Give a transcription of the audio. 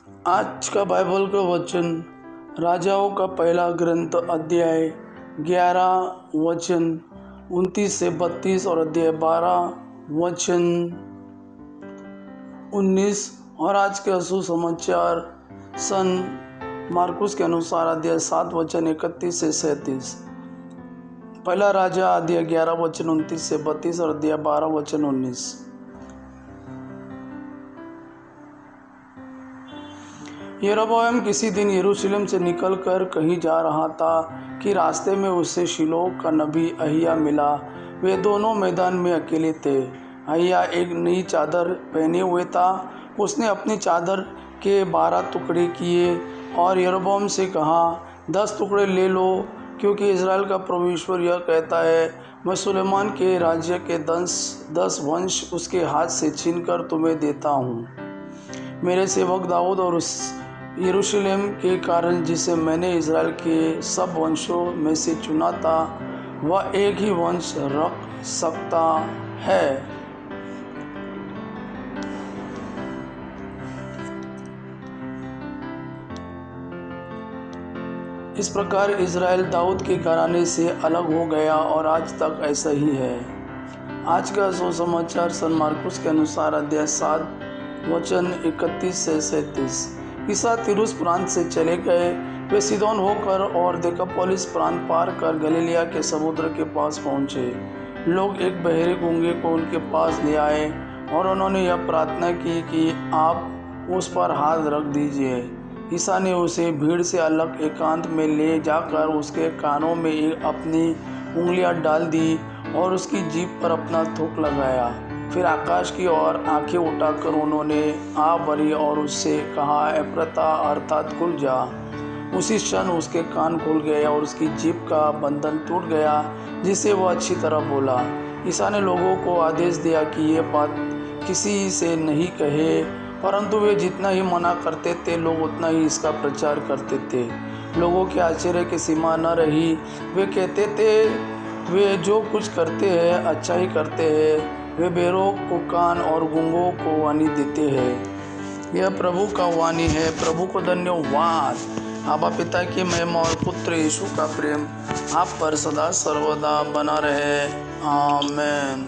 आज का बाइबल का वचन राजाओं का पहला ग्रंथ अध्याय 11 वचन 29 से 32 और अध्याय 12 वचन 19 और आज के सुसमाचार सन मार्कुस के अनुसार अध्याय 7 वचन 31 से 37। पहला राजा अध्याय 11 वचन 29 से 32 और अध्याय 12 वचन 19। यरोबोआम किसी दिन यरूशलेम से निकलकर कहीं जा रहा था कि रास्ते में उसे शिलो का नबी अहिया मिला। वे दोनों मैदान में अकेले थे। अहिया एक नई चादर पहने हुए था। उसने अपनी चादर के 12 टुकड़े किए और यरोबोआम से कहा, 10 टुकड़े ले लो, क्योंकि इज़राइल का प्रभु ईश्वर यह कहता है, मैं सुलेमान के राज्य के 10 वंश उसके हाथ से छीनकर तुम्हें देता हूँ। मेरे सेवक दाऊद और उस यरूशलेम के कारण जिसे मैंने इज़राइल के सब वंशों में से चुना था, वह एक ही वंश रख सकता है। इस प्रकार इज़राइल दाऊद के घराने से अलग हो गया और आज तक ऐसा ही है। आज का सुसमाचार सन मार्कुस के अनुसार अध्याय 7 वचन 31 से 37। ईसा तिरुस प्रांत से चले गए। वे सीदोन होकर और देकापोलिस प्रांत पार कर गलीलिया के समुद्र के पास पहुँचे। लोग एक बहरे गूंगे को उनके पास ले आए और उन्होंने यह प्रार्थना की कि आप उस पर हाथ रख दीजिए। ईसा ने उसे भीड़ से अलग एकांत में ले जाकर उसके कानों में अपनी उंगलियां डाल दी और उसकी जीभ पर अपना थूक लगाया। फिर आकाश की ओर आंखें उठाकर उन्होंने आ भरी और उससे कहा, एफ्रता अर्थात खुल जा। उसी क्षण उसके कान खुल गए और उसकी जीभ का बंधन टूट गया, जिससे वह अच्छी तरह बोला। ईसा ने लोगों को आदेश दिया कि ये बात किसी से नहीं कहे, परंतु वे जितना ही मना करते थे, लोग उतना ही इसका प्रचार करते थे। लोगों के आश्चर्य की सीमा न रही। वे कहते थे, वे जो कुछ करते हैं अच्छा ही करते हैं। वे बेरों को कान और गूंगों को वाणी देते हैं। यह प्रभु का वाणी है। प्रभु को धन्यवाद। आबा पिता की महिमा और पुत्र यीशु का प्रेम आप पर सदा सर्वदा बना रहे। आमीन।